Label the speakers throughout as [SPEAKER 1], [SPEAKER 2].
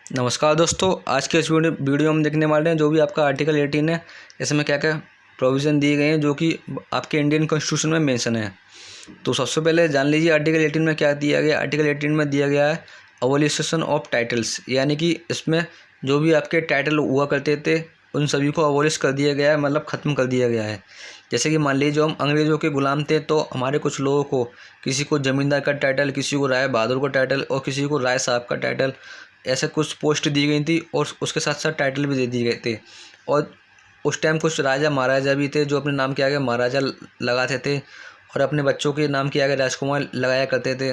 [SPEAKER 1] नमस्कार दोस्तों, आज के इस वीडियो में देखने वाले हैं जो भी आपका आर्टिकल 18 है, इसमें क्या क्या प्रोविज़न दिए गए हैं जो कि आपके इंडियन कॉन्स्टिट्यूशन में मेंशन है। तो सबसे पहले जान लीजिए आर्टिकल 18 में क्या दिया गया। आर्टिकल 18 में दिया गया है अबॉलिशन ऑफ टाइटल्स, यानी कि इसमें जो भी आपके टाइटल हुआ करते थे उन सभी को अबॉलिश कर दिया गया है, मतलब ख़त्म कर दिया गया है। जैसे कि मान लीजिए जो हम अंग्रेज़ों के ग़ुलाम थे तो हमारे कुछ लोगों को, किसी को ज़मींदार का टाइटल, किसी को राय बहादुर का टाइटल और किसी को राय साहब का टाइटल, ऐसे कुछ पोस्ट दी गई थी और उसके साथ साथ टाइटल भी दे दिए गए थे। और उस टाइम कुछ राजा महाराजा भी थे जो अपने नाम के आगे महाराजा लगाते थे और अपने बच्चों के नाम के आगे राजकुमार लगाया करते थे।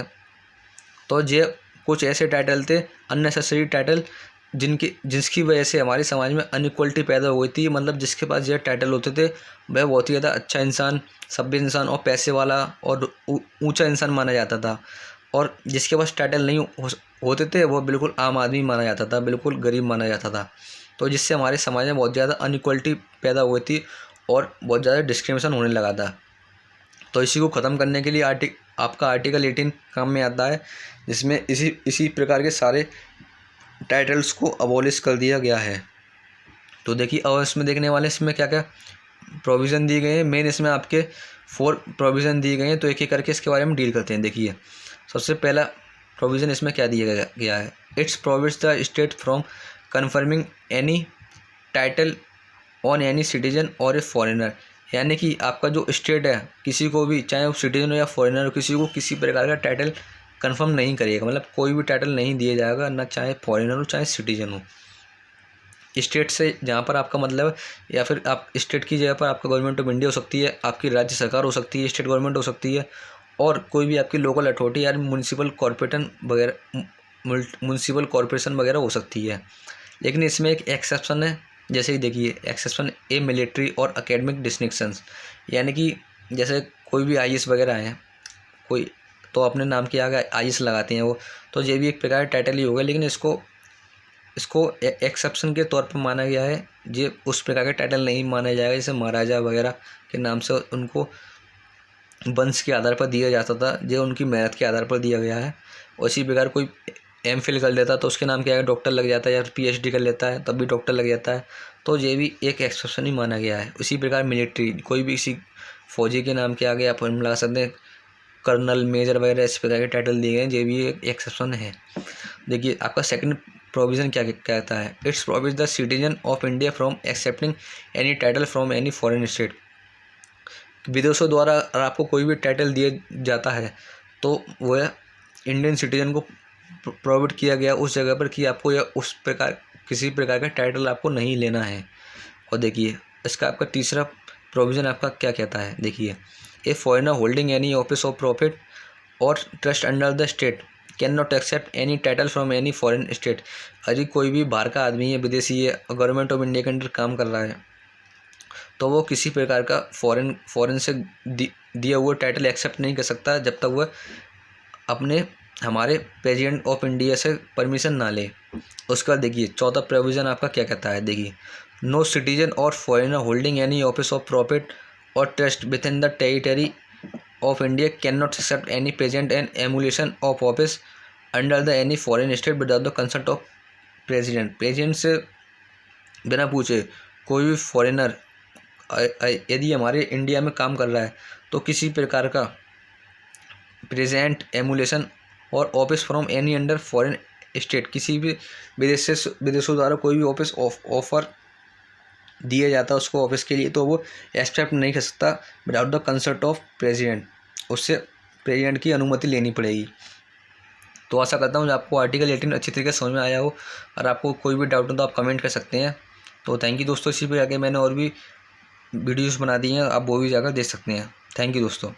[SPEAKER 1] तो ये कुछ ऐसे टाइटल थे, अननेसेसरी टाइटल, जिसकी वजह से हमारे समाज में अनइक्वलिटी पैदा हुई थी। मतलब जिसके पास ये टाइटल होते थे वह बहुत ही ज़्यादा अच्छा इंसान, सभ्य इंसान और पैसे वाला और ऊंचा इंसान माना जाता था। और जिसके पास टाइटल नहीं होते थे वो बिल्कुल आम आदमी माना जाता था, बिल्कुल गरीब माना जाता था। तो जिससे हमारे समाज में बहुत ज़्यादा अनइक्वलिटी पैदा हुई थी और बहुत ज़्यादा डिस्क्रिमिनेशन होने लगा था। तो इसी को ख़त्म करने के लिए आपका आर्टिकल 18 काम में आता है, जिसमें इसी प्रकार के सारे टाइटल्स को अबॉलिश कर दिया गया है। तो देखिए अब इसमें देखने वाले इसमें क्या क्या प्रोविज़न दिए गए हैं। मेन इसमें आपके 4 प्रोविज़न दिए गए हैं, तो एक एक करके इसके बारे में डील करते हैं। देखिए सबसे पहला प्रोविज़न इसमें क्या दिया गया है। It's prohibits the state from confirming any title on any citizen और ए फॉरेनर, यानी कि आपका जो स्टेट है किसी को भी, चाहे वो सिटीजन हो या फॉरेनर हो, किसी को किसी प्रकार का टाइटल कंफर्म नहीं करिएगा। मतलब कोई भी टाइटल नहीं दिया जाएगा, ना चाहे फॉरेनर हो चाहे सिटीजन हो। स्टेट से जहाँ पर आपका मतलब, या फिर आप स्टेट की जगह पर आपका गवर्नमेंट ऑफ इंडिया हो सकती है, आपकी राज्य सरकार हो सकती है, स्टेट गवर्नमेंट हो सकती है, और कोई भी आपकी लोकल अथॉरिटी या म्यूनसिपल कॉरपोरेशन वगैरह हो सकती है। लेकिन इसमें एक एक्सेप्शन है। जैसे कि देखिए एक्सेप्शन ए मिलिट्री और एकेडमिक डिस्टिंक्शंस, यानी कि जैसे कोई भी आईएएस वगैरह हैं, कोई तो अपने नाम के आगे आईएएस लगाते हैं वो, तो ये भी एक प्रकार टाइटल ही होगा। लेकिन इसको एक्सेप्शन के तौर पर माना गया है। ये उस प्रकार का टाइटल नहीं माना जाएगा जैसे महाराजा वगैरह के नाम से उनको वंश के आधार पर दिया जाता था, जो उनकी मेहनत के आधार पर दिया गया है। उसी प्रकार कोई एमफिल कर लेता तो उसके नाम के आगे डॉक्टर लग जाता है, या पीएचडी कर लेता है तब भी डॉक्टर लग जाता है। तो ये भी एक एक्सेप्शन ही माना गया है। उसी प्रकार मिलिट्री, कोई भी किसी फौजी के नाम के आगे आप लगा सकते हैं कर्नल, मेजर वगैरह, इस प्रकार के टाइटल दिए गए हैं, ये भी एक एक्सेप्शन है। देखिए आपका सेकंड प्रोविज़न क्या कहता है। It's prohibits the citizen of India from accepting any title from any foreign state. विदेशों द्वारा अगर आपको कोई भी टाइटल दिया जाता है तो वह इंडियन सिटीजन को प्रोवाइड किया गया उस जगह पर कि आपको यह उस प्रकार किसी प्रकार का टाइटल आपको नहीं लेना है। और देखिए इसका आपका तीसरा प्रोविज़न आपका क्या कहता है। देखिए a foreigner holding any office of profit और trust under the state can not accept any title from any foreign state. अरे कोई भी बाहर का आदमी है, विदेशी है, गवर्नमेंट ऑफ इंडिया के अंडर काम कर रहा है, तो वो किसी प्रकार का फॉरेन से दिया हुआ टाइटल एक्सेप्ट नहीं कर सकता जब तक वह अपने हमारे प्रेसिडेंट ऑफ इंडिया से परमिशन ना ले। उसके बाद देखिए चौथा प्रोविज़न आपका क्या कहता है। देखिए नो सिटीजन और foreigner holding any office of profit और trust within the territory of India can not accept any present and emulation of office under the any foreign state without the consult of president. President से बिना पूछे कोई भी foreigner यदि हमारे India में काम कर रहा है तो किसी प्रकार का प्रेजेंट, एमुलेशन और office from any under foreign state, किसी भी विदेशों द्वारा कोई भी ऑफिस ऑफर दिया जाता है उसको ऑफिस के लिए, तो वो एक्सेप्ट नहीं कर सकता without the consult of president. उससे प्रेसिडेंट की अनुमति लेनी पड़ेगी। तो आशा करता हूँ आपको आर्टिकल 18 अच्छी तरीके से समझ में आया हो। और आपको कोई भी डाउट हो तो आप कमेंट कर सकते हैं। तो थैंक यू दोस्तों। इसी पर आगे मैंने और भी वीडियोस बना दी हैं, आप वो भी जाकर देख सकते हैं। थैंक यू दोस्तों।